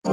15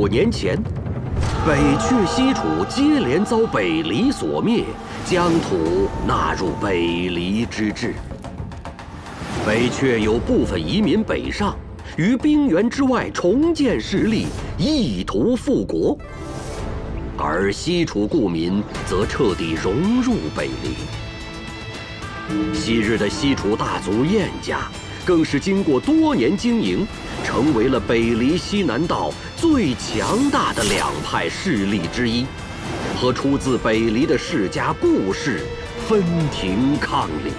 年前，北阙西楚接连遭北黎所灭，疆土纳入北黎之治。北阙有部分移民北上，于冰原之外重建势力，意图复国；而西楚故民则彻底融入北黎。昔日的西楚大族晏家，更是经过多年经营，成为了北黎西南道最强大的两派势力之一，和出自北黎的世家顾氏分庭抗礼。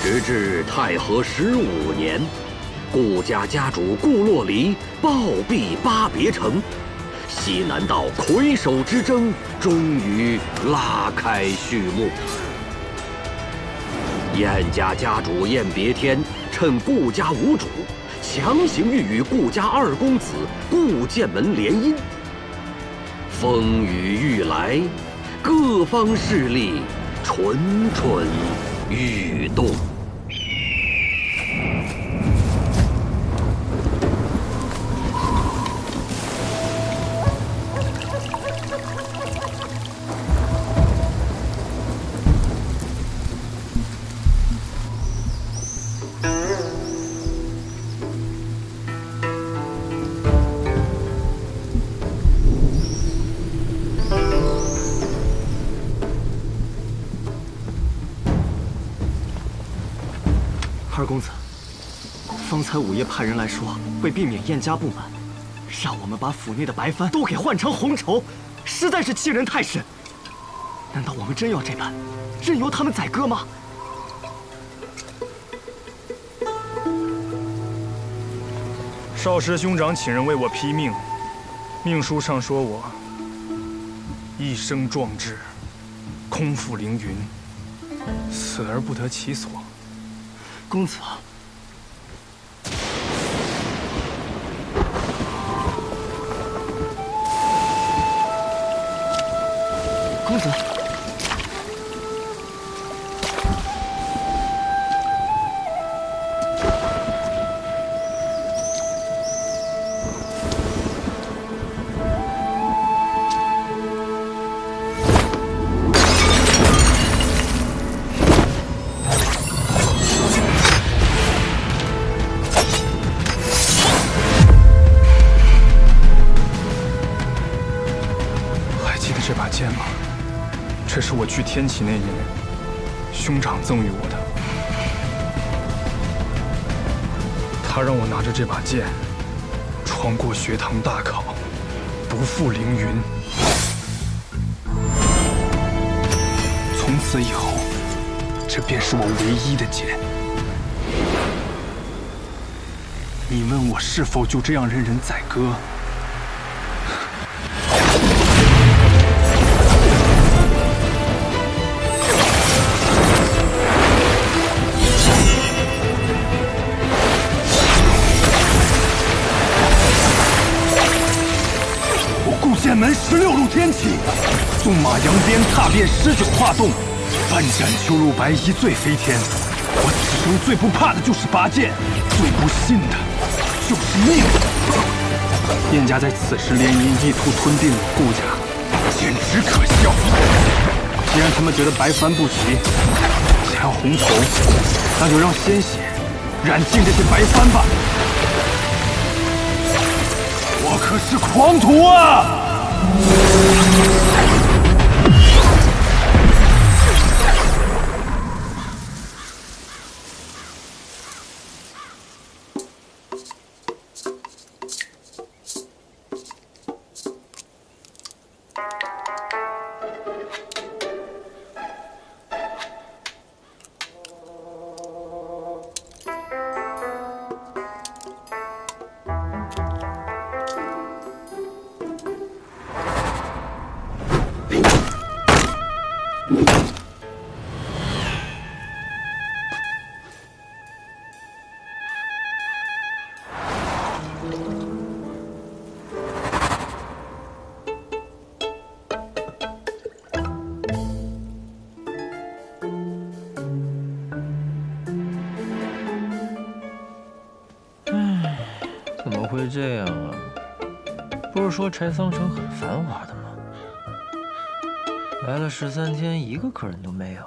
直至太和15年，顾家家主顾洛黎暴毙巴别城，西南道魁首之争终于拉开序幕。晏家家主晏别天趁顾家无主，强行欲与顾家二公子顾建门联姻。风雨欲来，各方势力蠢蠢欲动。二公子，方才午夜派人来说，为避免晏家不满，让我们把府内的白帆都给换成红绸，实在是欺人太甚。难道我们真要这般，任由他们宰割吗？少师兄长请人为我批命，命书上说我一生壮志，空负凌云，死而不得其所。公子，公子，这把剑吗？这是我去天启那年，兄长赠予我的。他让我拿着这把剑，闯闯过学堂大考，不负凌云。从此以后，这便是我唯一的剑。你问我是否就这样任人宰割？剑门16路天启，纵马扬鞭，踏遍19化洞，翻斩秋露白衣醉飞天。我此生最不怕的就是拔剑，最不信的就是命。燕家在此时联姻，意图吞并我顾家，简直可笑。既然他们觉得白帆不齐，想要红绸，那就让鲜血染尽这些白帆吧。我可是狂徒啊！怎么会这样啊？不是说柴桑城很繁华的吗？来了13天，一个客人都没有。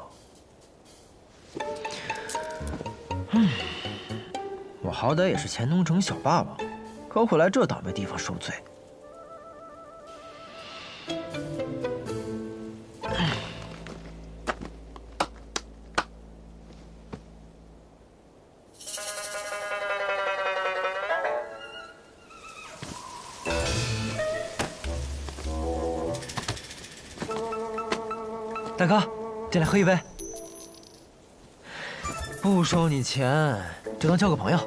我好歹也是钱东城小霸王，可会来这倒霉地方受罪。大哥，进来喝一杯。不收你钱，就当交个朋友。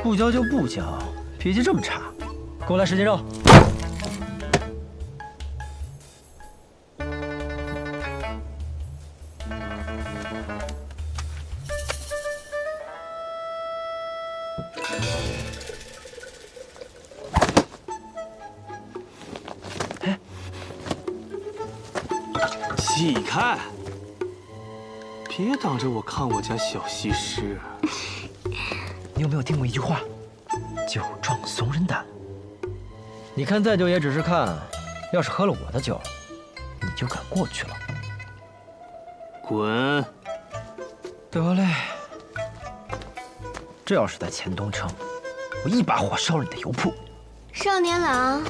不交就不交，脾气这么差，给我来10斤肉。起开！别挡着我看我家小西施。你有没有听过一句话？酒壮怂人胆。你看再酒也只是看，要是喝了我的酒，你就敢过去了。滚！得嘞。这要是在钱东城，我一把火烧了你的油铺。少年郎，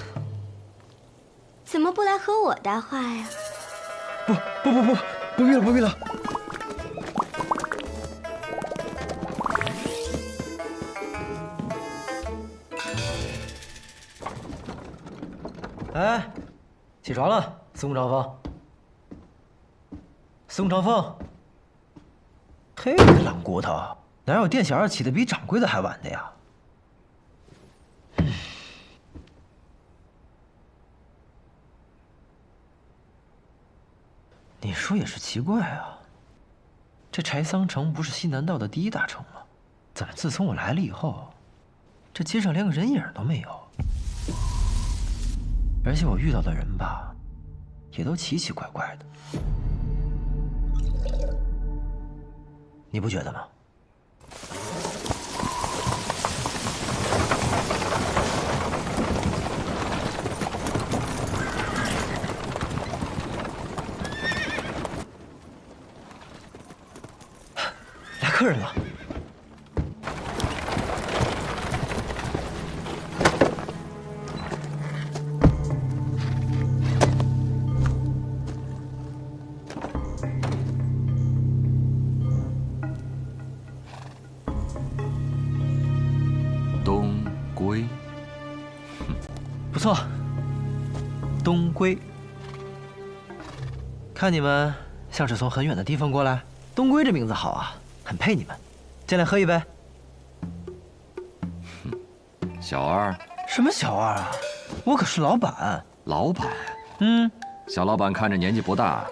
怎么不来和我搭话呀？不必了，不必了。哎，起床了，宋长风。宋长风，嘿，你个懒骨头，哪有店小二起得比掌柜的还晚的呀？你说也是奇怪啊，这柴桑城不是西南道的第1大城吗？怎么自从我来了以后，这街上连个人影都没有？而且我遇到的人吧，也都奇奇怪怪的，你不觉得吗？来客人了。错，东归。看你们像是从很远的地方过来，东归这名字好啊，很配你们。进来喝一杯。小二？什么小二啊？我可是老板。老板？小老板看着年纪不大，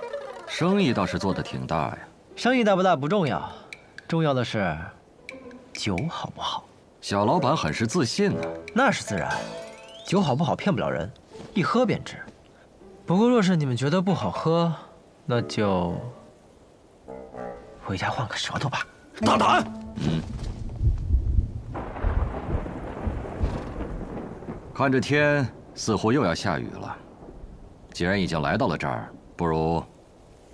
生意倒是做得挺大呀。生意大不大不重要，重要的是酒好不好。小老板很是自信呢。那是自然，酒好不好骗不了人，一喝便知。不过若是你们觉得不好喝，那就回家换个舌头吧。大胆！看这天似乎又要下雨了，既然已经来到了这儿，不如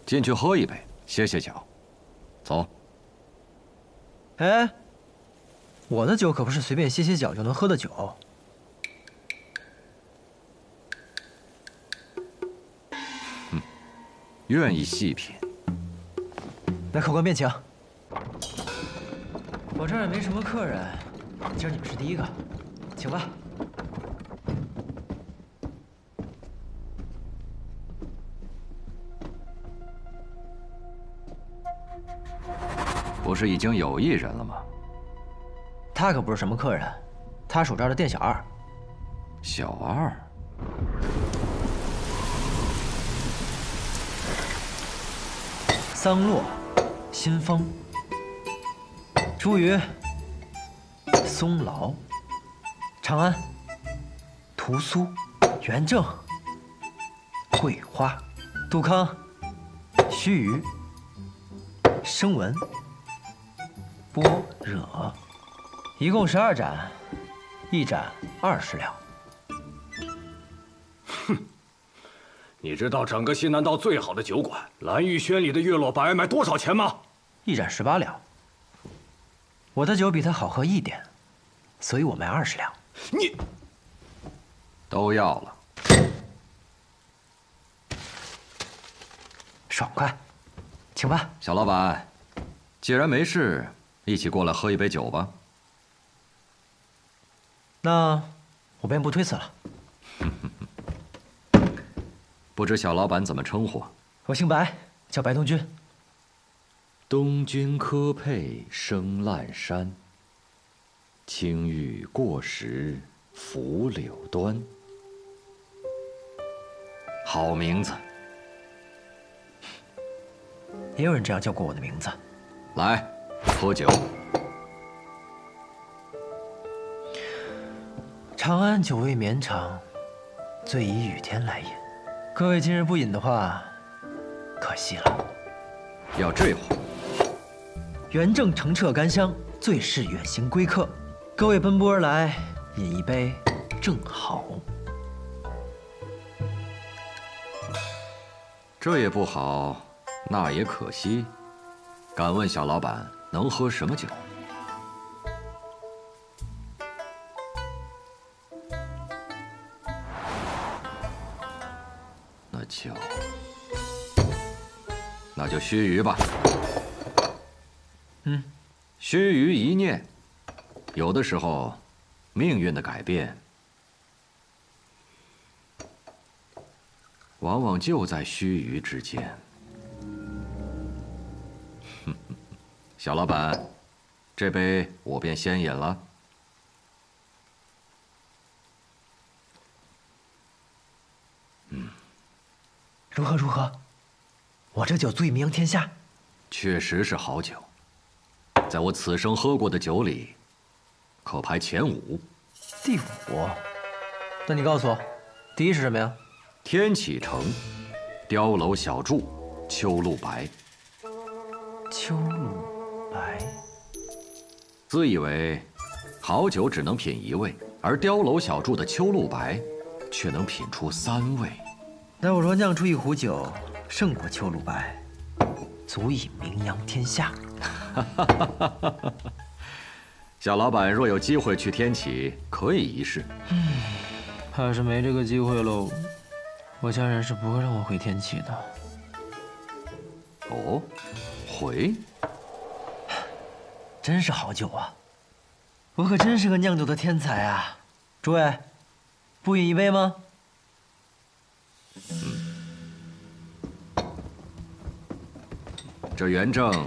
进去喝一杯，歇歇脚。走。哎，我的酒可不是随便歇歇脚就能喝的酒。愿意细品。来，客官便请。我这儿也没什么客人，今儿你们是第一个，请吧。不是已经有一人了吗？他可不是什么客人，他属这儿的店小二。小二。桑洛、新风、茱萸、松劳、长安、屠苏、元正、桂花、杜康、须臾、生文、般若，一共12盏，一盏20两。你知道整个西南道最好的酒馆蓝玉轩里的月落白卖多少钱吗？一盏18两。我的酒比它好喝一点，所以我卖20两。你都要了。爽快，请吧。小老板，既然没事，一起过来喝一杯酒吧。那我便不推辞了。不知小老板怎么称呼？我姓白，叫白东君。东君科佩生烂山，青玉过时拂柳端。好名字。也有人这样叫过我的名字。来，喝酒。长安久未绵长，醉以雨天来饮。各位今日不饮的话，可惜了。要这话。元正澄澈甘香，最是远行归客。各位奔波而来，饮一杯正好。这也不好，那也可惜。敢问小老板能喝什么酒？那就须臾吧。须臾一念，有的时候，命运的改变，往往就在须臾之间。小老板，这杯我便先饮了。如何如何？我这酒足以名扬天下。确实是好酒，在我此生喝过的酒里，可排前5。第5？那你告诉我，第1是什么呀？天启城，碉楼小筑，秋露白。秋露白。自以为好酒只能品1味，而碉楼小筑的秋露白，却能品出3味。那我若酿出一壶酒，胜过秋露白，足以名扬天下。小老板若有机会去天启，可以一试。怕是没这个机会喽。我家人是不会让我回天启的。哦，回？真是好酒啊！我可真是个酿酒的天才啊！诸位，不饮一杯吗？这元正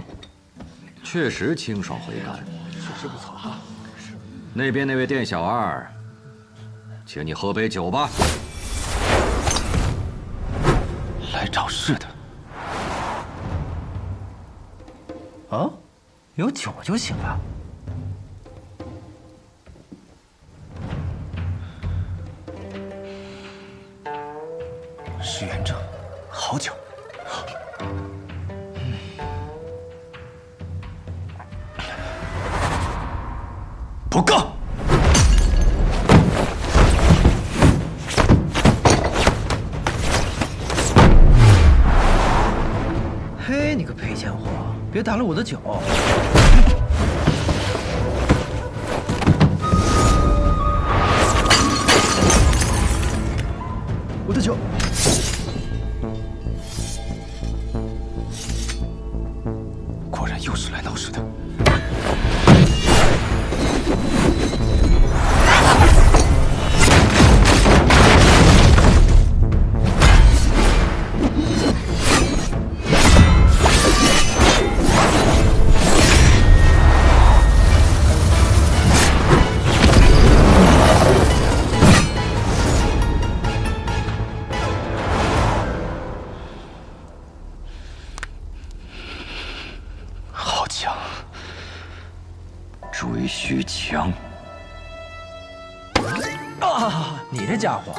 确实清爽回甘，确实不错啊。那边那位店小二，请你喝杯酒吧。来找事的。啊，有酒就行了。是元正，好酒。不够。嘿，你个赔钱货，别打了我的酒！我的酒！果然又是来闹事的。好强！追虚强。啊，你这家伙，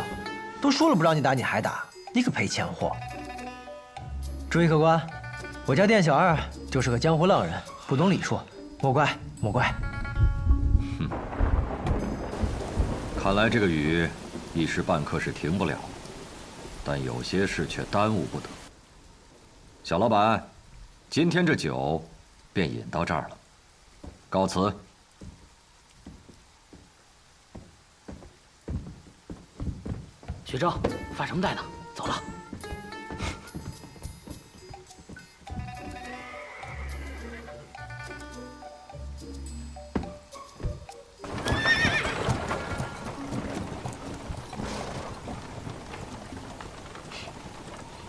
都说了不让你打，你还打，你个赔钱货！注意客官，我家店小二就是个江湖浪人，不懂礼数，莫怪莫怪。看来这个雨一时半刻是停不了，但有些事却耽误不得。小老板，今天这酒便饮到这儿了，告辞。学正，发什么呆呢？走了。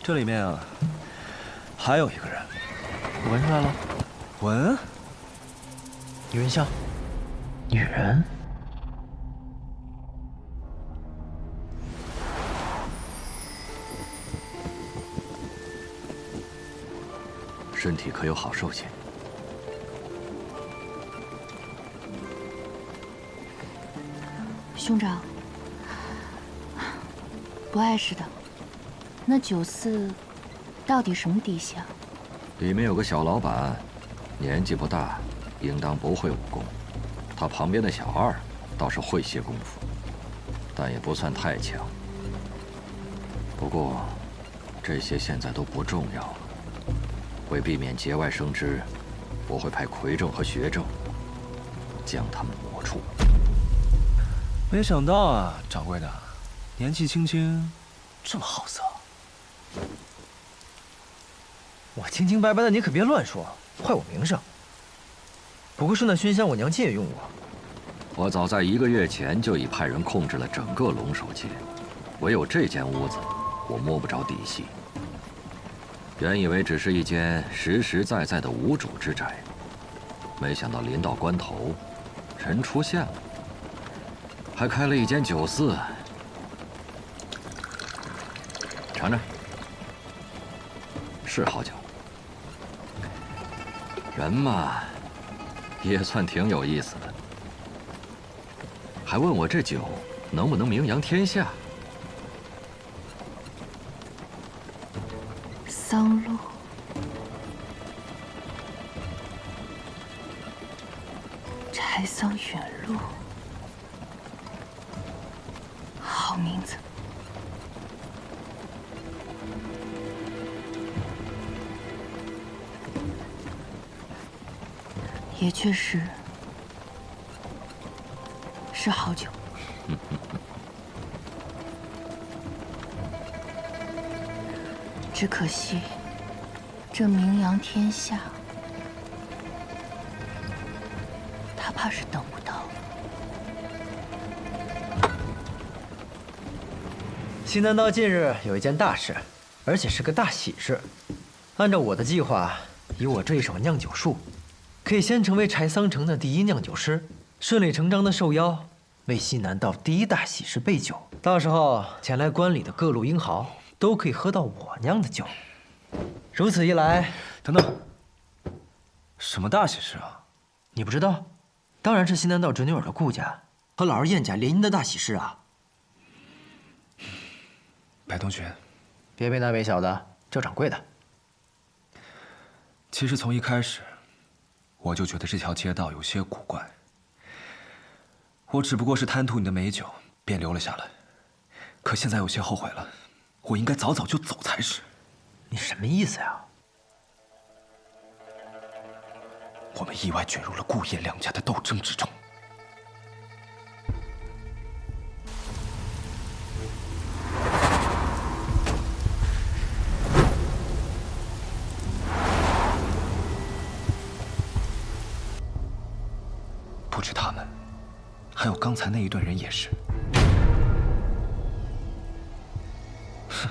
这里面啊，还有一个人，我闻出来了，闻，女人香，女人。身体可有好受些？兄长，不碍事的。那酒肆到底什么底细啊？里面有个小老板，年纪不大，应当不会武功。他旁边的小二倒是会些功夫，但也不算太强。不过，这些现在都不重要了。为避免节外生枝，我会派魁正和学正将他们抹除。没想到啊，掌柜的，年纪轻轻，这么好色。我清清白白的，你可别乱说，坏我名声。不过说那熏香，我娘亲也用过。我早在1个月前就已派人控制了整个龙首街，唯有这间屋子，我摸不着底细。原以为只是一间实实在在的无主之宅，没想到临到关头，人出现了，还开了一间酒肆。尝尝，是好酒。人嘛，也算挺有意思的。还问我这酒能不能名扬天下？桑露，柴桑远路，好名字。也确实是好酒。只可惜，这名扬天下，他怕是等不到。西南道近日有一件大事，而且是个大喜事。按照我的计划，以我这一手酿酒术，可以先成为柴桑城的第一酿酒师，顺理成章的受邀为西南道第一大喜事备酒。到时候前来观礼的各路英豪都可以喝到我酿的酒。如此一来，等等，什么大喜事啊？你不知道？当然是西南道侄女儿的顾家和老儿燕家联姻的大喜事啊！白同学，别为大为小的，叫掌柜的。其实从一开始，我就觉得这条街道有些古怪。我只不过是贪图你的美酒，便留了下来。可现在有些后悔了，我应该早早就走才是。你什么意思呀？我们意外卷入了顾燕两家的斗争之中。不止他们，还有刚才那一队人也是。哼，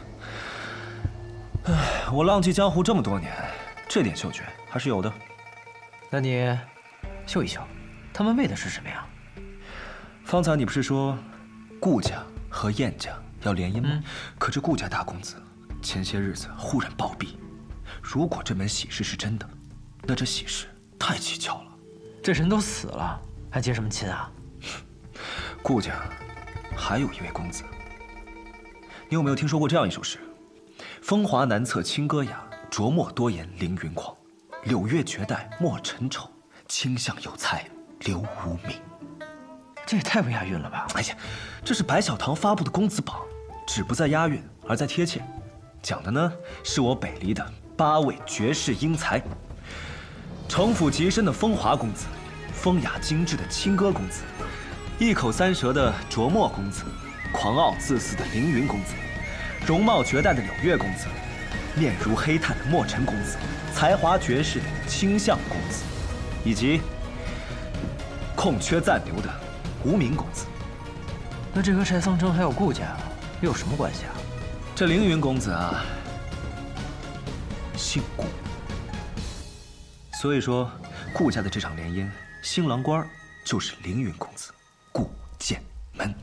唉，我浪迹江湖这么多年，这点嗅觉还是有的。那你秀一秀，他们为的是什么呀？方才你不是说顾家和燕家要联姻吗？可这顾家大公子前些日子忽然暴毙，如果这门喜事是真的，那这喜事太蹊跷了。这人都死了，还结什么亲啊？顾家还有一位公子，你有没有听说过这样一首诗？风华难测清歌雅，琢墨多言凌云狂。柳月绝代莫尘愁，清香有才留无名。这也太不押韵了吧！哎呀，这是白小堂发布的公子榜，只不在押韵，而在贴切。讲的呢，是我北离的8位绝世英才：城府极深的风华公子，风雅精致的清歌公子，一口三舌的琢墨公子，狂傲自私的凌云公子，容貌绝代的柳月公子，面如黑炭的墨尘公子，才华绝世的清相公子，以及空缺暂留的无名公子。那这和柴桑城还有顾家又有什么关系啊？这凌云公子啊，姓顾，所以说顾家的这场联姻，新郎官就是凌云公子顾剑门。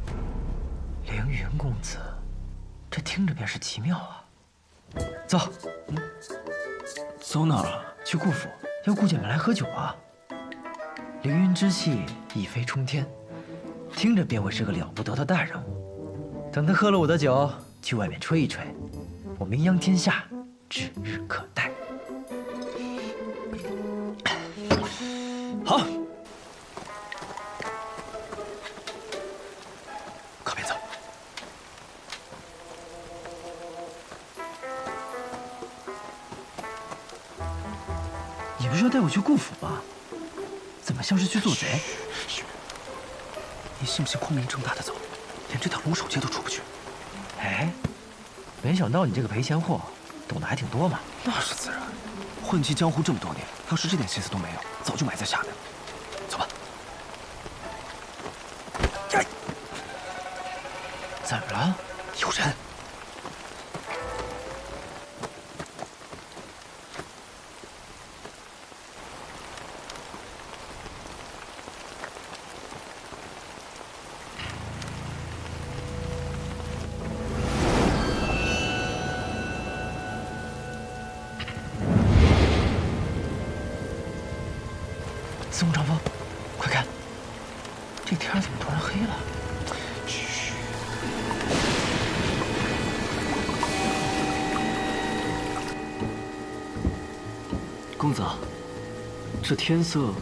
凌云公子，这听着便是奇妙啊！走，走哪儿啊？去顾府，要顾剑门来喝酒啊！凌云之气一飞冲天，听着便会是个了不得的大人物。等他喝了我的酒，去外面吹一吹，我名扬天下，指日可待。好，可别走。你不是要带我去顾府吗？怎么像是去做贼？你信不信光明正大的走，连这条龙首街都出不去？哎，没想到你这个赔钱货懂得还挺多嘛。那是自然，混迹江湖这么多年，要是这点心思都没有，早就埋在下面了。走吧。哎，怎么了？有人。司空长风，快看，这天怎么突然黑了？嘘。公子，这天色……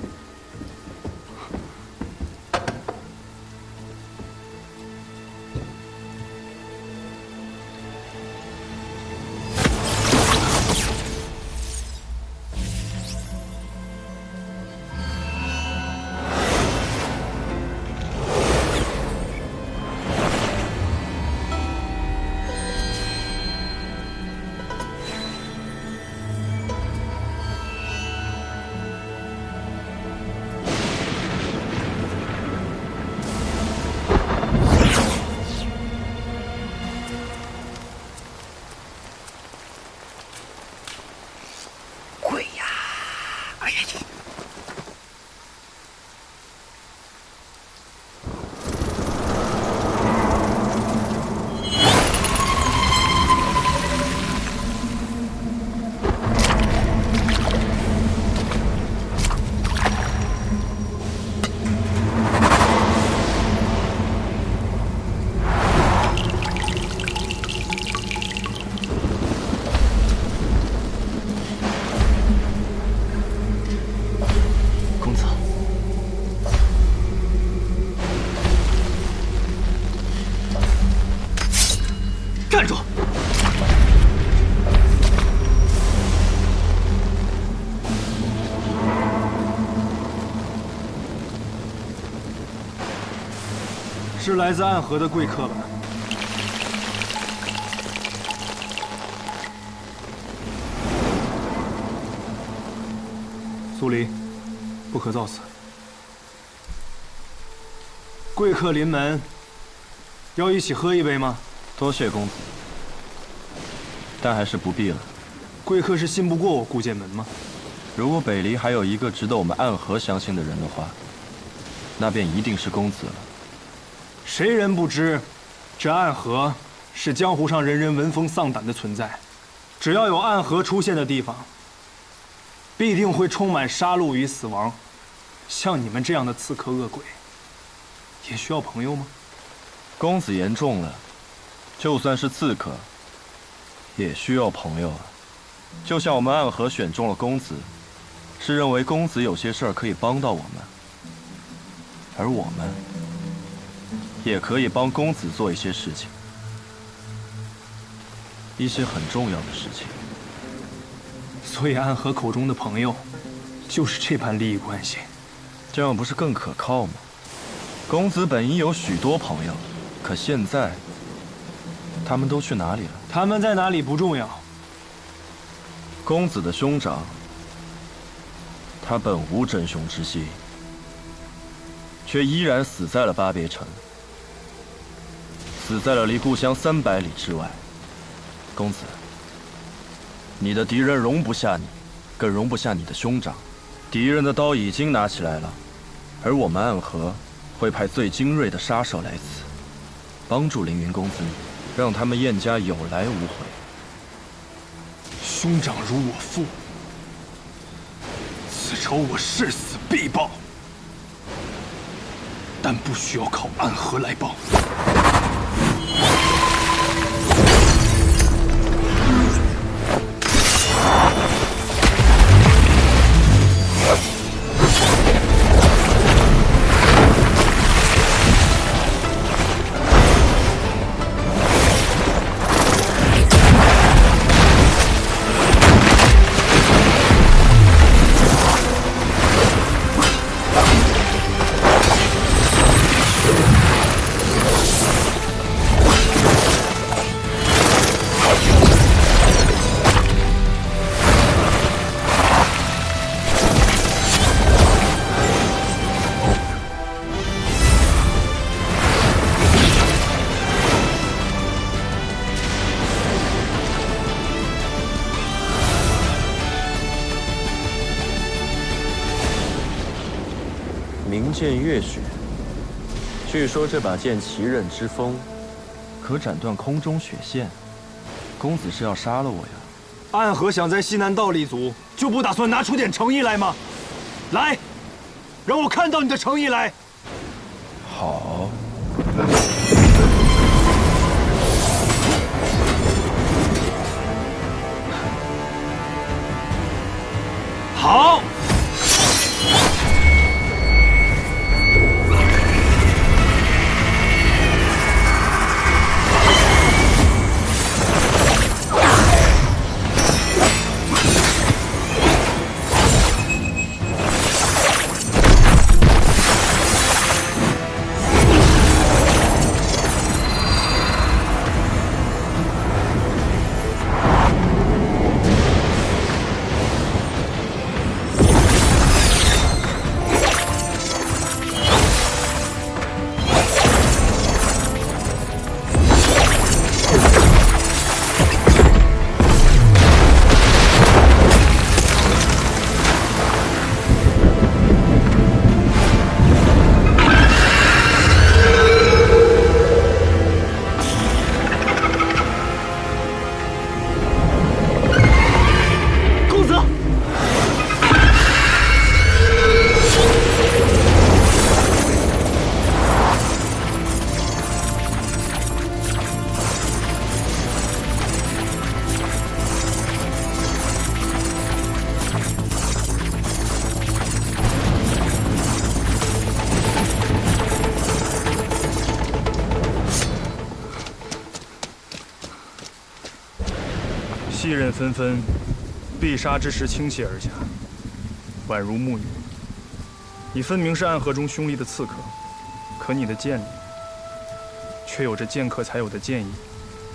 是来自暗河的贵客吧？苏黎，不可造次。贵客临门，要一起喝一杯吗？多谢公子，但还是不必了。贵客是信不过我顾剑门吗？如果北离还有一个值得我们暗河相信的人的话，那便一定是公子了。谁人不知，这暗河是江湖上人人闻风丧胆的存在。只要有暗河出现的地方，必定会充满杀戮与死亡。像你们这样的刺客恶鬼，也需要朋友吗？公子言重了，就算是刺客，也需要朋友啊。就像我们暗河选中了公子，是认为公子有些事儿可以帮到我们，而我们也可以帮公子做一些事情，一些很重要的事情。所以暗河口中的朋友，就是这般利益关系。这样不是更可靠吗？公子本应有许多朋友，可现在他们都去哪里了？他们在哪里不重要。公子的兄长，他本无真凶之心，却依然死在了巴别城，死在了离故乡300里之外。公子，你的敌人容不下你，更容不下你的兄长。敌人的刀已经拿起来了，而我们暗河会派最精锐的杀手来此，帮助凌云公子你，让他们燕家有来无回。兄长如我父，此仇我誓死必报，但不需要靠暗河来报。明剑月雪，据说这把剑奇刃之锋，可斩断空中雪线。公子是要杀了我呀？暗河想在西南道立足，就不打算拿出点诚意来吗？来，让我看到你的诚意来。好。好。细刃纷纷，必杀之时倾泻而下，宛如木雨。你分明是暗河中凶厉的刺客，可你的剑里却有着剑客才有的剑意。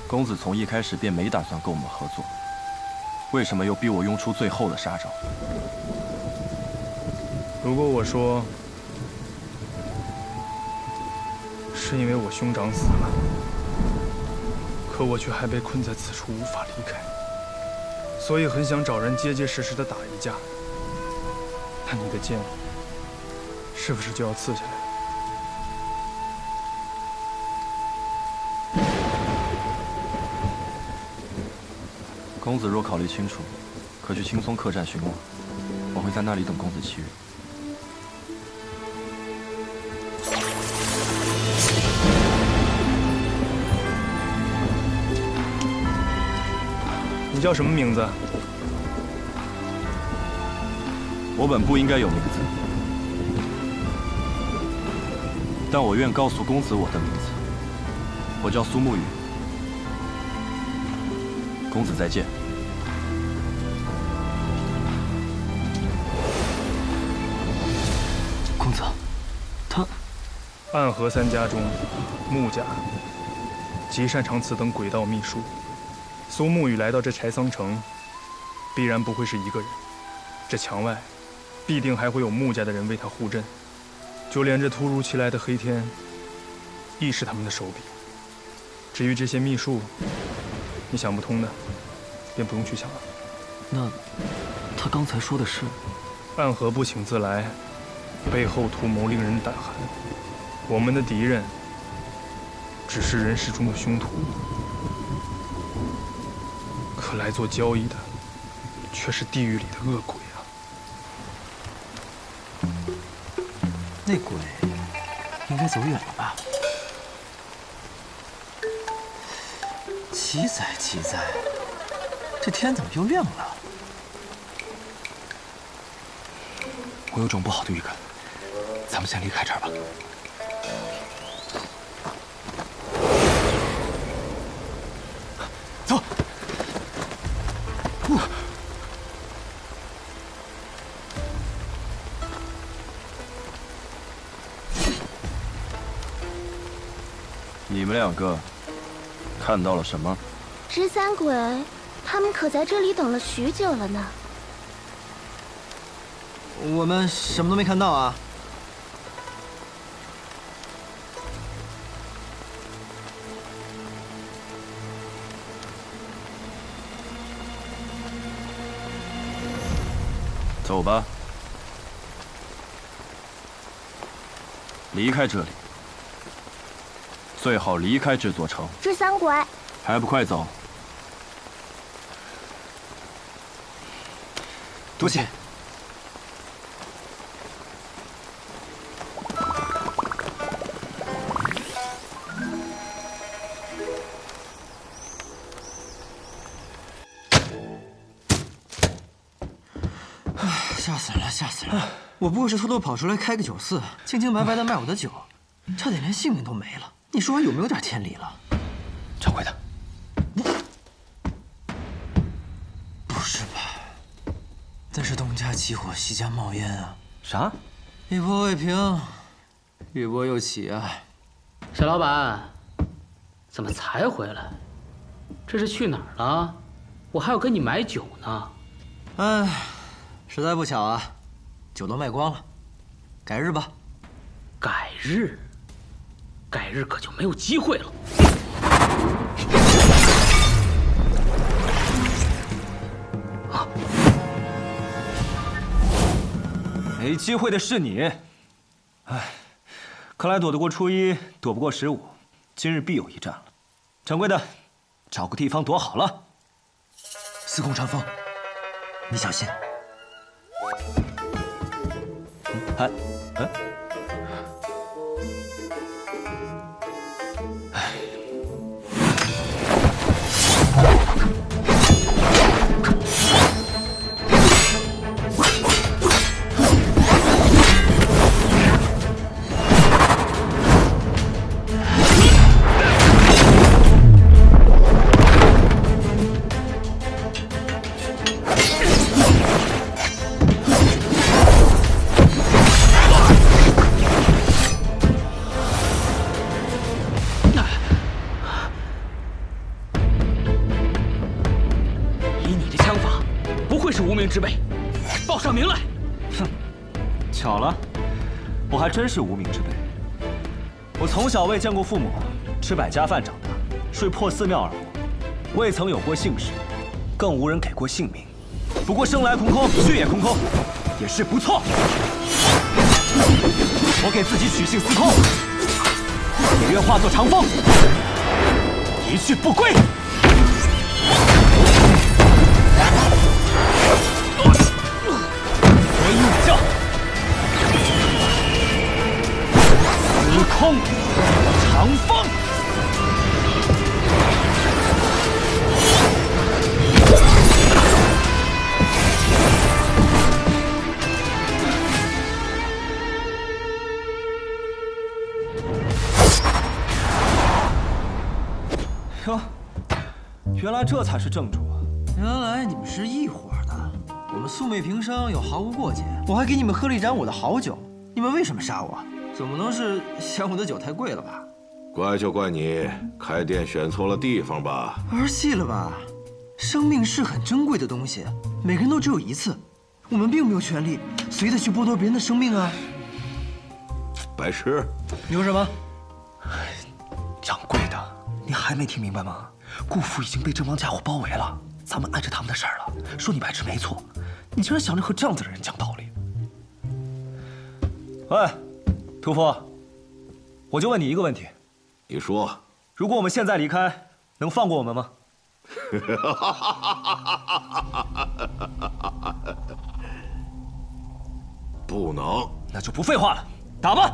公子从一开始便没打算跟我们合作，为什么又逼我用出最后的杀招？如果我说是因为我兄长死了，可我却还被困在此处无法离开，所以很想找人结结实实的打一架，那你的剑是不是就要刺下来了？公子若考虑清楚，可去青松客栈询问，我会在那里等公子7日。你叫什么名字？我本不应该有名字，但我愿告诉公子我的名字。我叫苏沐雨。公子再见。公子，他暗河3家中，穆家极擅长此等诡道秘术。苏沐雨来到这柴桑城，必然不会是一个人。这墙外，必定还会有穆家的人为他护阵。就连这突如其来的黑天，亦是他们的手笔。至于这些秘术，你想不通的，便不用去想了。那他刚才说的是？暗河不请自来，背后图谋令人胆寒。我们的敌人，只是人世中的凶徒。可来做交易的，却是地狱里的恶鬼啊！那鬼应该走远了吧？奇哉奇哉，这天怎么又亮了？我有种不好的预感，咱们先离开这儿吧。走。你们两个看到了什么？十三鬼，他们可在这里等了许久了呢。我们什么都没看到啊。走吧，离开这里，最好离开这座城。十三鬼，还不快走！多谢。吓死人了，吓死人了！我不过是偷偷跑出来开个酒肆，清清白白的卖我的酒，差点连性命都没了。你说我有没有点天理了？掌柜的，不是吧？那是东家起火，西家冒烟啊！啥？一波未平，一波又起啊！小老板，怎么才回来？这是去哪儿了？我还要跟你买酒呢。哎。实在不巧啊，酒都卖光了，改日吧。改日？改日可就没有机会了。啊！没机会的是你。哎，看来躲得过初一，躲不过15，今日必有一战了。掌柜的，找个地方躲好了。司空传风，你小心。哎，之辈，报上名来。哼，巧了，我还真是无名之辈。我从小未见过父母，吃百家饭长大，睡破寺庙而活，未曾有过姓氏，更无人给过姓名。不过生来空空，去也空空，也是不错。我给自己取姓司空，也愿化作长风，一去不归。我应叫司空长风。哟，原来这才是正主啊！原来你们是一伙的。我们素昧平生，又毫无过节，我还给你们喝了一盏我的好酒，你们为什么杀我？总不能是嫌我的酒太贵了吧？怪就怪你开店选错了地方吧？玩戏了吧？生命是很珍贵的东西，每个人都只有一次，我们并没有权利随意的去剥夺别人的生命啊！白痴！你说什么？掌柜的，你还没听明白吗？顾府已经被这帮家伙包围了，咱们碍着他们的事儿了。说你白痴没错，你竟然想着和这样子的人讲道理。喂，屠夫，我就问你一个问题，你说，如果我们现在离开，能放过我们吗？不能。那就不废话了，打吧！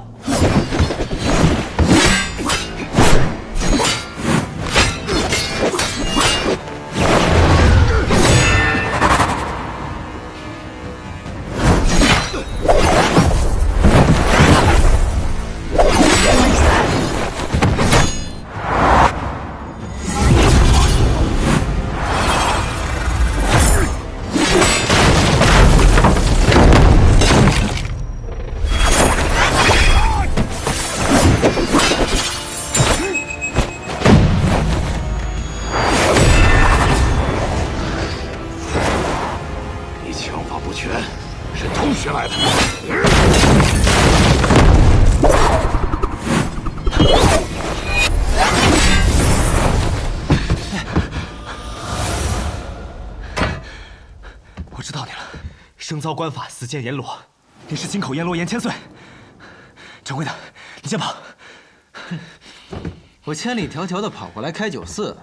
生遭官法，死见阎罗。你是金口阎罗严千岁。掌柜的，你先跑。我千里迢迢的跑过来开酒肆，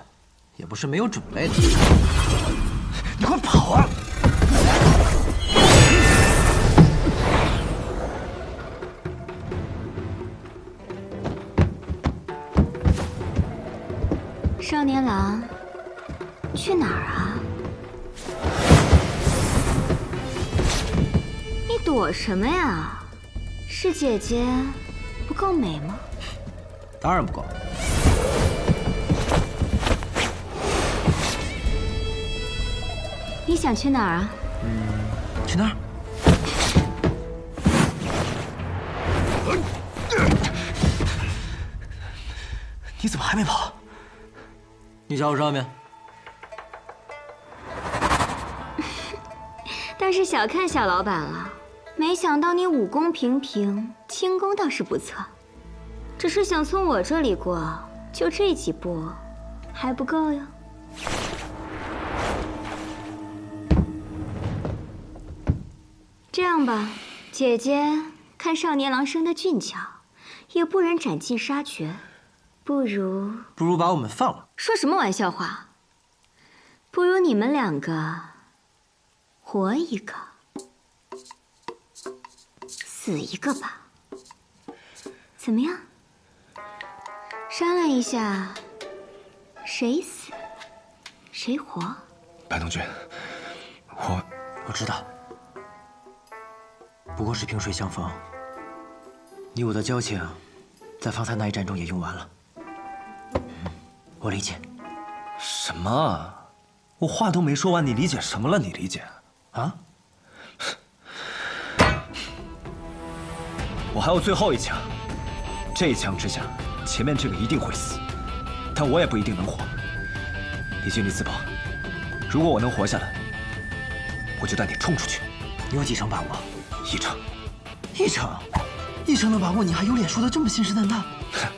也不是没有准备的。你快跑啊！少年郎，去哪儿啊？你躲什么呀？是姐姐不够美吗？当然不够。你想去哪儿啊？去那儿。你怎么还没跑？你找我上面。倒是小看小老板了，没想到你武功平平，轻功倒是不错。只是想从我这里过，就这几步，还不够哟。这样吧，姐姐看少年郎生得俊俏，也不忍斩尽杀绝，不如把我们放了。说什么玩笑话？不如你们两个活一个，死一个吧。怎么样？商量一下，谁死谁活？白东君，我知道，不过是萍水相逢。你我的交情，在方才那一战中也用完了。我理解。什么？我话都没说完，你理解什么了？你理解？啊？我还有最后一枪，这一枪之下，前面这个一定会死，但我也不一定能活。你尽力自保，如果我能活下来，我就带你冲出去。你有几成把握？1成。1成的把握，你还有脸说的这么信誓旦旦？哼，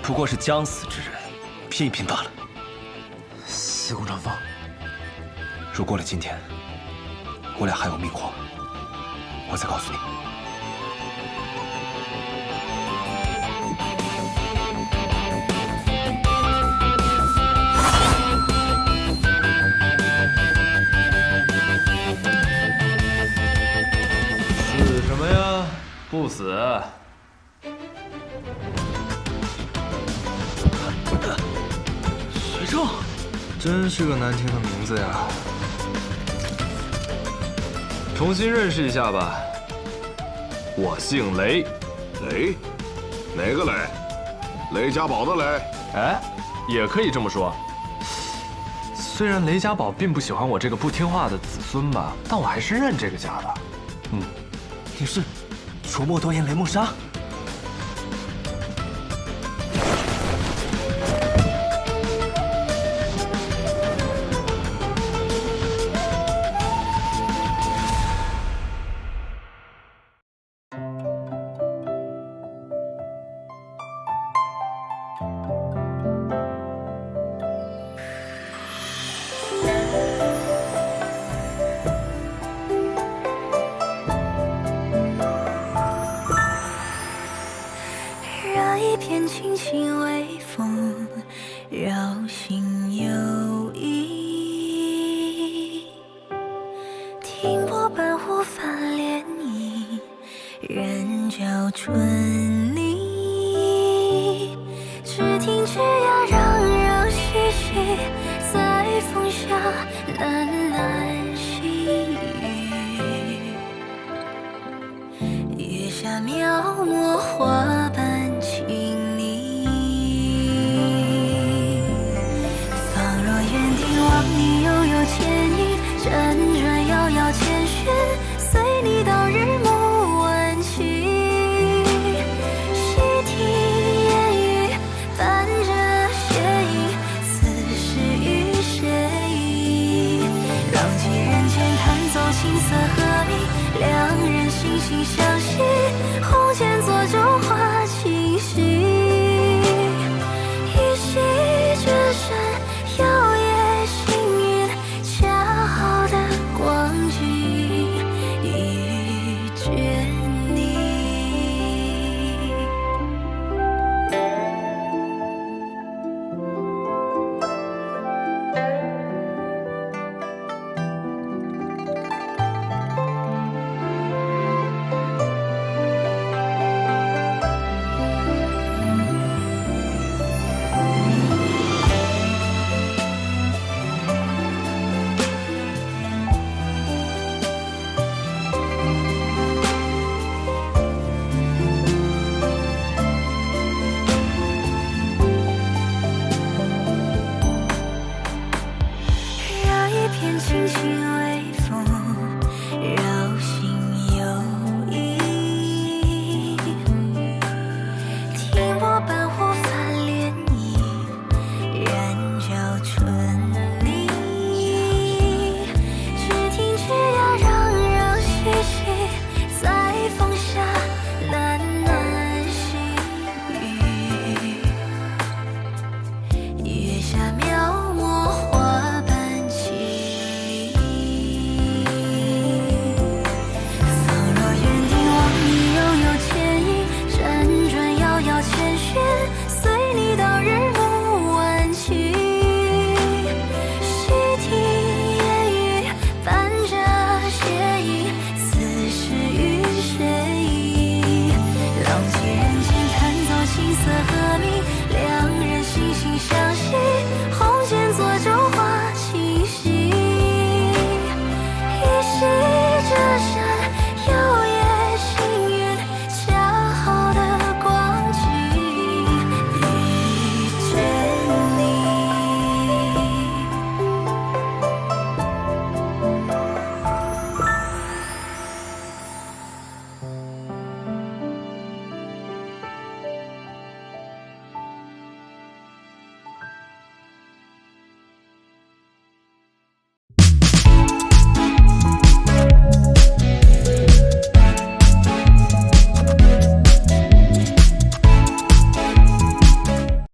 不过是将死之人，拼一拼罢了。司空长风，若过了今天，我俩还有命活，我再告诉你。死什么呀？不死。学正，真是个难听的名字呀。重新认识一下吧，我姓雷。雷？哪个雷？雷家宝的雷？哎，也可以这么说。虽然雷家宝并不喜欢我这个不听话的子孙吧，但我还是认这个家的。你是琢磨多言雷梦莎？轻轻微风，绕心游弋。听波半湖泛涟漪，人教春泥。只听枝桠攘攘嬉戏，在风下喃喃细语。月下描摹花。